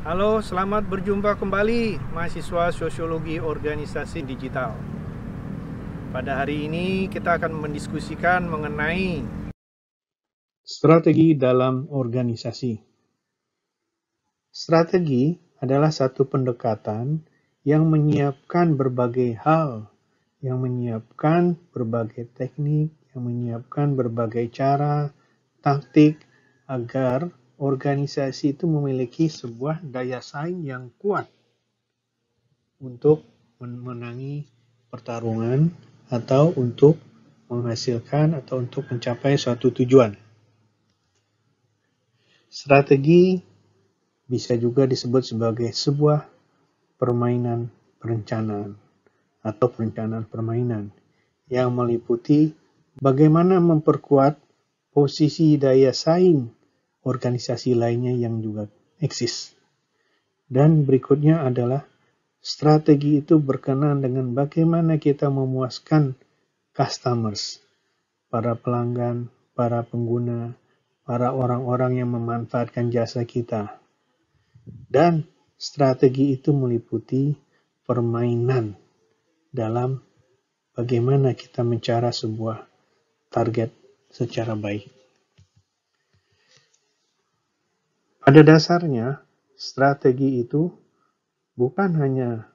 Halo, selamat berjumpa kembali mahasiswa Sosiologi Organisasi Digital. Pada hari ini kita akan mendiskusikan mengenai strategi dalam organisasi. Strategi adalah satu pendekatan yang menyiapkan berbagai hal, yang menyiapkan berbagai teknik, yang menyiapkan berbagai cara, taktik, agar organisasi itu memiliki sebuah daya saing yang kuat untuk memenangi pertarungan atau untuk menghasilkan atau untuk mencapai suatu tujuan. Strategi bisa juga disebut sebagai sebuah permainan perencanaan atau perencanaan permainan yang meliputi bagaimana memperkuat posisi daya saing organisasi lainnya yang juga eksis. Dan berikutnya adalah strategi itu berkenaan dengan bagaimana kita memuaskan customers, para pelanggan, para pengguna, para orang-orang yang memanfaatkan jasa kita. Dan strategi itu meliputi permainan dalam bagaimana kita mencara sebuah target secara baik. Pada dasarnya, strategi itu bukan hanya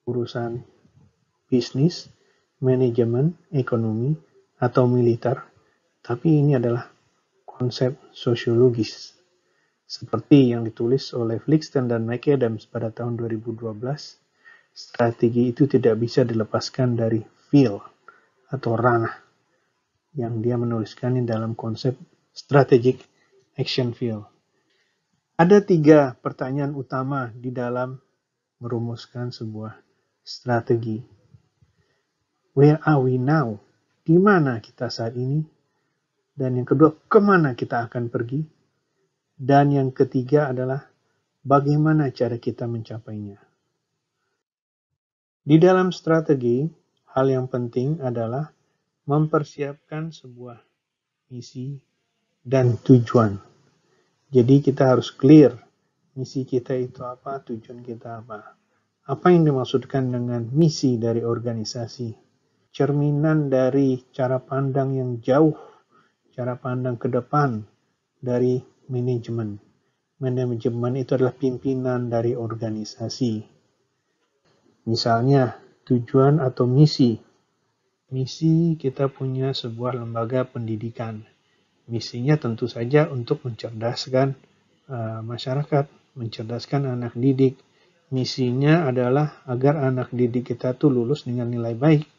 urusan bisnis, manajemen, ekonomi, atau militer, tapi ini adalah konsep sosiologis. Seperti yang ditulis oleh Flickstone dan McAdams pada tahun 2012, strategi itu tidak bisa dilepaskan dari field atau ranah yang dia menuliskannya dalam konsep strategic action field. Ada 3 pertanyaan utama di dalam merumuskan sebuah strategi. Where are we now? Di mana kita saat ini? Dan yang kedua, kemana kita akan pergi? Dan yang ketiga adalah bagaimana cara kita mencapainya. Di dalam strategi, hal yang penting adalah mempersiapkan sebuah misi dan tujuan. Jadi kita harus clear, misi kita itu apa, tujuan kita apa. Apa yang dimaksudkan dengan misi dari organisasi? Cerminan dari cara pandang yang jauh, cara pandang ke depan dari manajemen. Manajemen itu adalah pimpinan dari organisasi. Misalnya, tujuan atau misi. Misi kita punya sebuah lembaga pendidikan. Misinya tentu saja untuk mencerdaskan masyarakat, mencerdaskan anak didik. Misinya adalah agar anak didik kita tuh lulus dengan nilai baik.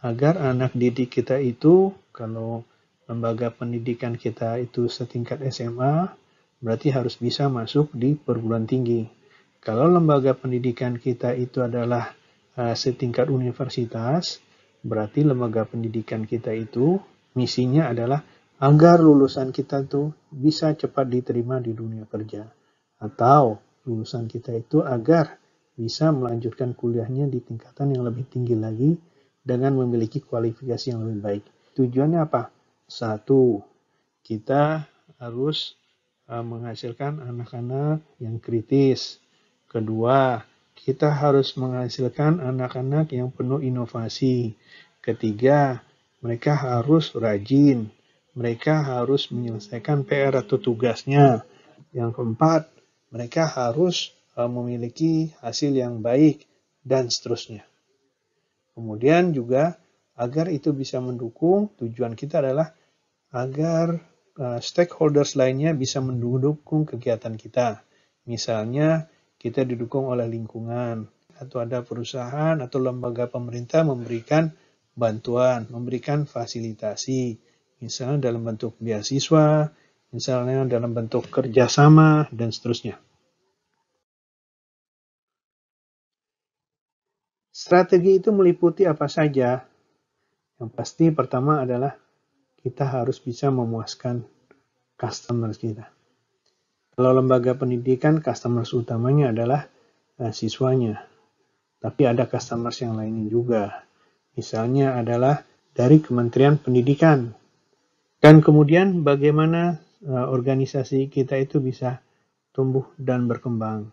Agar anak didik kita itu, kalau lembaga pendidikan kita itu setingkat SMA, berarti harus bisa masuk di perguruan tinggi. Kalau lembaga pendidikan kita itu adalah setingkat universitas, berarti lembaga pendidikan kita itu misinya adalah agar lulusan kita tuh bisa cepat diterima di dunia kerja. Atau lulusan kita itu agar bisa melanjutkan kuliahnya di tingkatan yang lebih tinggi lagi dengan memiliki kualifikasi yang lebih baik. Tujuannya apa? 1, kita harus menghasilkan anak-anak yang kritis. 2, kita harus menghasilkan anak-anak yang penuh inovasi. 3, mereka harus rajin. Mereka harus menyelesaikan PR atau tugasnya. Yang 4, mereka harus memiliki hasil yang baik, dan seterusnya. Kemudian juga, agar itu bisa mendukung, tujuan kita adalah agar stakeholders lainnya bisa mendukung kegiatan kita. Misalnya, kita didukung oleh lingkungan, atau ada perusahaan atau lembaga pemerintah memberikan bantuan, memberikan fasilitasi. Misalnya dalam bentuk beasiswa, misalnya dalam bentuk kerjasama, dan seterusnya. Strategi itu meliputi apa saja? Yang pasti pertama adalah kita harus bisa memuaskan customers kita. Kalau lembaga pendidikan, customers utamanya adalah siswanya. Tapi ada customers yang lainnya juga. Misalnya adalah dari Kementerian Pendidikan. Dan kemudian bagaimana organisasi kita itu bisa tumbuh dan berkembang.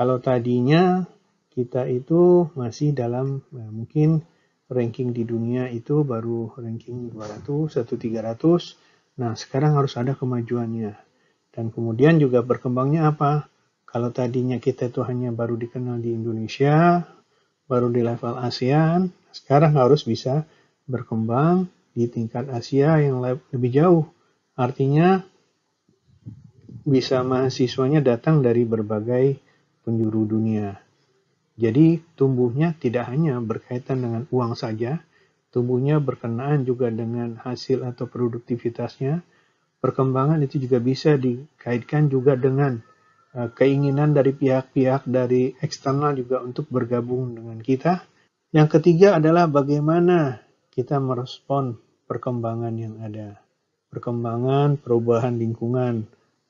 Kalau tadinya kita itu masih dalam mungkin ranking di dunia itu baru ranking 200 atau 300. Nah, sekarang harus ada kemajuannya. Dan kemudian juga berkembangnya apa? Kalau tadinya kita itu hanya baru dikenal di Indonesia, baru di level ASEAN, sekarang harus bisa berkembang di tingkat Asia yang lebih jauh. Artinya bisa mahasiswanya datang dari berbagai penjuru dunia. Jadi tumbuhnya tidak hanya berkaitan dengan uang saja, tumbuhnya berkenaan juga dengan hasil atau produktivitasnya. Perkembangan itu juga bisa dikaitkan juga dengan keinginan dari pihak-pihak dari eksternal juga untuk bergabung dengan kita. Yang ketiga adalah bagaimana kita merespon perkembangan yang ada. Perkembangan perubahan lingkungan,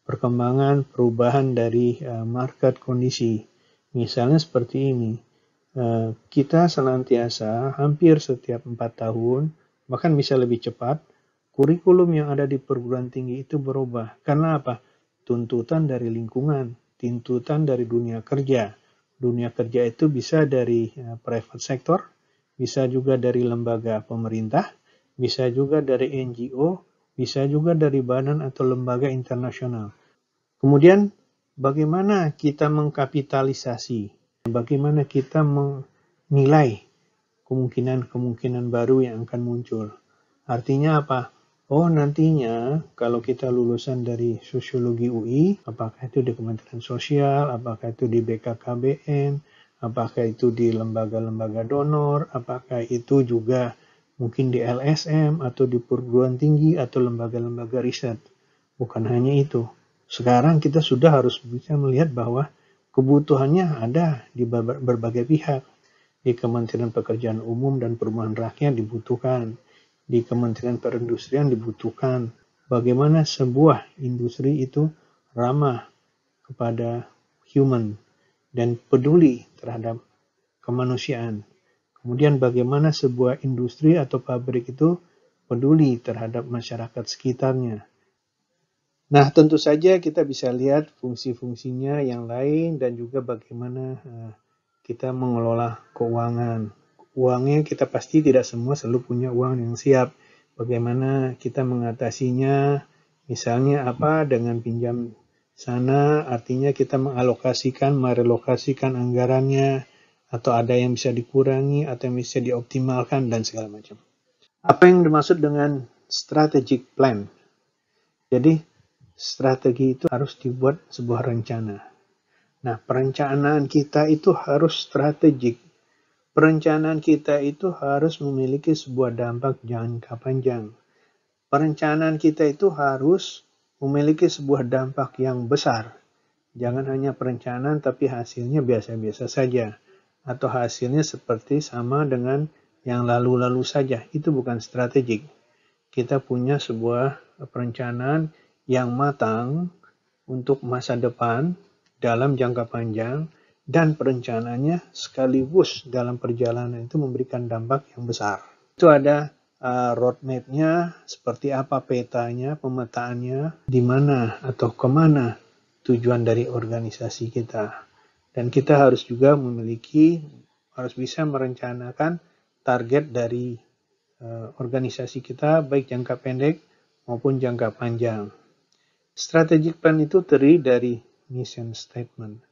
perkembangan perubahan dari market kondisi. Misalnya seperti ini, kita senantiasa hampir setiap 4 tahun, bahkan bisa lebih cepat, kurikulum yang ada di perguruan tinggi itu berubah. Karena apa? Tuntutan dari lingkungan, tuntutan dari dunia kerja. Dunia kerja itu bisa dari private sector, bisa juga dari lembaga pemerintah, bisa juga dari NGO, bisa juga dari badan atau lembaga internasional. Kemudian bagaimana kita mengkapitalisasi, bagaimana kita menilai kemungkinan-kemungkinan baru yang akan muncul. Artinya apa? Oh, nantinya kalau kita lulusan dari sosiologi UI, apakah itu di Kementerian Sosial, apakah itu di BKKBN, apakah itu di lembaga-lembaga donor, apakah itu juga mungkin di LSM atau di perguruan tinggi atau lembaga-lembaga riset. Bukan hanya itu. Sekarang kita sudah harus bisa melihat bahwa kebutuhannya ada di berbagai pihak. Di Kementerian Pekerjaan Umum dan Perumahan Rakyat dibutuhkan. Di Kementerian Perindustrian dibutuhkan. Bagaimana sebuah industri itu ramah kepada human dan peduli terhadap kemanusiaan. Kemudian bagaimana sebuah industri atau pabrik itu peduli terhadap masyarakat sekitarnya. Nah, tentu saja kita bisa lihat fungsi-fungsinya yang lain dan juga bagaimana kita mengelola keuangan. Uangnya kita pasti tidak semua selalu punya uang yang siap. Bagaimana kita mengatasinya, misalnya apa dengan pinjam sana, artinya kita mengalokasikan, merelokasikan anggarannya, atau ada yang bisa dikurangi, atau yang bisa dioptimalkan, dan segala macam. Apa yang dimaksud dengan strategic plan? Jadi, strategi itu harus dibuat sebuah rencana. Nah, perencanaan kita itu harus strategik. Perencanaan kita itu harus memiliki sebuah dampak jangka panjang. Perencanaan kita itu harus memiliki sebuah dampak yang besar. Jangan hanya perencanaan tapi hasilnya biasa-biasa saja. Atau hasilnya seperti sama dengan yang lalu-lalu saja. Itu bukan strategik. Kita punya sebuah perencanaan yang matang untuk masa depan dalam jangka panjang dan perencanaannya sekaligus dalam perjalanan itu memberikan dampak yang besar. Itu ada roadmap-nya, seperti apa petanya, pemetaannya, di mana atau kemana tujuan dari organisasi kita. Dan kita harus juga harus bisa merencanakan target dari organisasi kita, baik jangka pendek maupun jangka panjang. Strategic plan itu terdiri dari mission statement.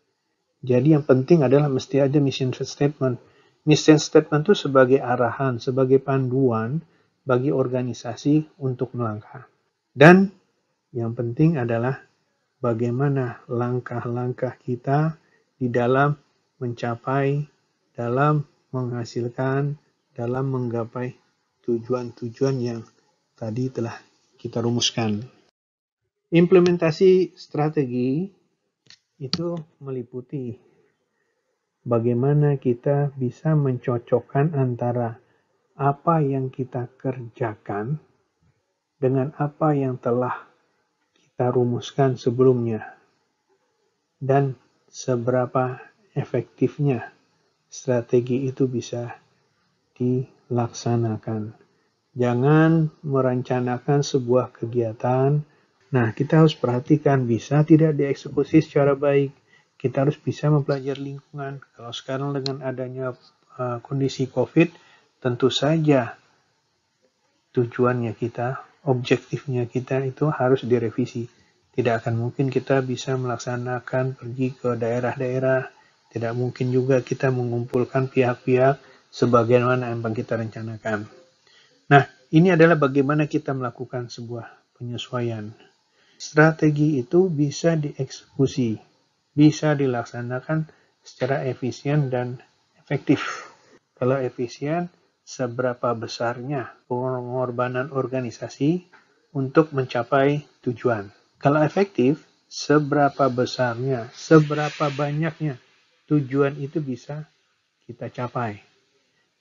Jadi yang penting adalah mesti ada mission statement. Mission statement itu sebagai arahan, sebagai panduan bagi organisasi untuk melangkah. Dan yang penting adalah bagaimana langkah-langkah kita di dalam mencapai, dalam menghasilkan, dalam menggapai tujuan-tujuan yang tadi telah kita rumuskan. Implementasi strategi itu meliputi bagaimana kita bisa mencocokkan antara apa yang kita kerjakan dengan apa yang telah kita rumuskan sebelumnya dan seberapa efektifnya strategi itu bisa dilaksanakan. Jangan merencanakan sebuah kegiatan. Nah, kita harus perhatikan bisa tidak dieksekusi secara baik. kita harus bisa mempelajari lingkungan. Kalau sekarang dengan adanya kondisi COVID, tentu saja tujuannya kita, objektifnya kita itu harus direvisi. Tidak akan mungkin kita bisa melaksanakan pergi ke daerah-daerah, tidak mungkin juga kita mengumpulkan pihak-pihak sebagaimana yang kita rencanakan. Nah, ini adalah bagaimana kita melakukan sebuah penyesuaian. Strategi itu bisa dieksekusi, bisa dilaksanakan secara efisien dan efektif. Kalau efisien, seberapa besarnya pengorbanan organisasi untuk mencapai tujuan. Kalau efektif, seberapa besarnya, seberapa banyaknya tujuan itu bisa kita capai.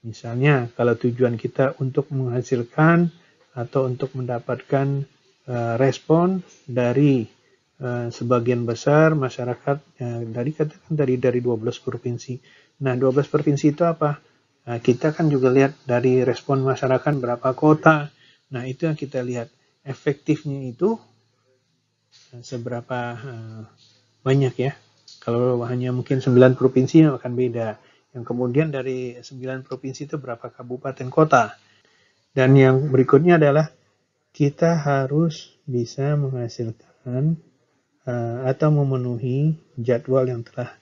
Misalnya, kalau tujuan kita untuk menghasilkan atau untuk mendapatkan respon dari sebagian besar masyarakat dari 12 provinsi. Nah, 12 provinsi itu apa? Nah, kita kan juga lihat dari respon masyarakat berapa kota. Nah, itu yang kita lihat. Efektifnya itu seberapa banyak ya. Kalau hanya mungkin 9 provinsi akan beda. Yang kemudian dari 9 provinsi itu berapa kabupaten kota. Dan yang berikutnya adalah kita harus bisa menghasilkan atau memenuhi jadwal yang telah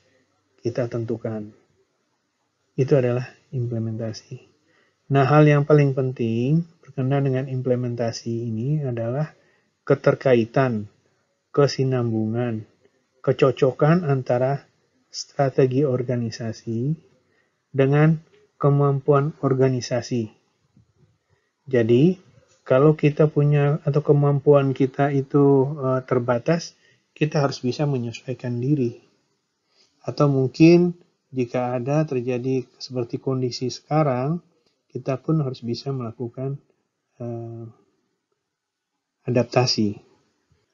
kita tentukan. Itu adalah implementasi. Nah, hal yang paling penting berkenaan dengan implementasi ini adalah keterkaitan, kesinambungan, kecocokan antara strategi organisasi dengan kemampuan organisasi. Jadi, kalau kita punya atau kemampuan kita itu terbatas, kita harus bisa menyesuaikan diri. Atau mungkin jika ada terjadi seperti kondisi sekarang, kita pun harus bisa melakukan adaptasi.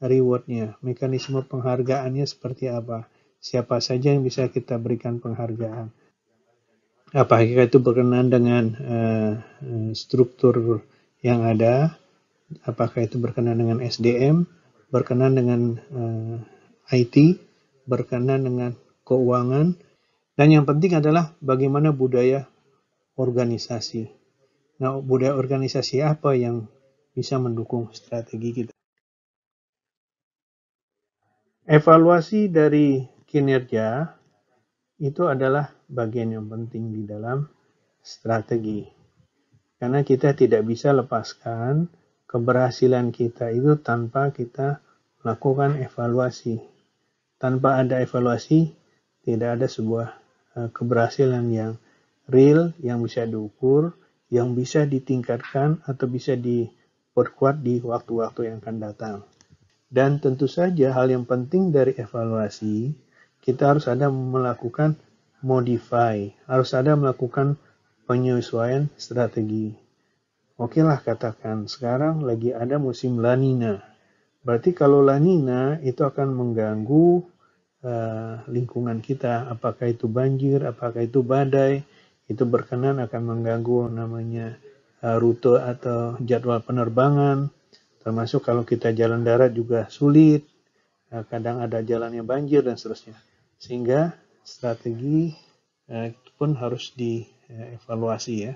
Rewardnya, mekanisme penghargaannya seperti apa? Siapa saja yang bisa kita berikan penghargaan? Apakah itu berkenaan dengan struktur yang ada? Apakah itu berkenaan dengan SDM? Berkenaan dengan IT? Berkenaan dengan keuangan? Dan yang penting adalah bagaimana budaya organisasi. Nah, budaya organisasi apa yang bisa mendukung strategi kita? Evaluasi dari kinerja itu adalah bagian yang penting di dalam strategi. Karena kita tidak bisa lepaskan keberhasilan kita itu tanpa kita melakukan evaluasi. Tanpa ada evaluasi, tidak ada sebuah keberhasilan yang real, yang bisa diukur, yang bisa ditingkatkan atau bisa diperkuat di waktu-waktu yang akan datang. Dan tentu saja hal yang penting dari evaluasi, kita harus ada melakukan modify, harus ada melakukan penyesuaian strategi. Oke lah katakan, sekarang lagi ada musim La Nina. Berarti kalau La Nina itu akan mengganggu lingkungan kita, apakah itu banjir, apakah itu badai, itu berkenan akan mengganggu namanya rute atau jadwal penerbangan, termasuk kalau kita jalan darat juga sulit, kadang ada jalannya banjir dan seterusnya. Sehingga strategi pun harus dievaluasi ya.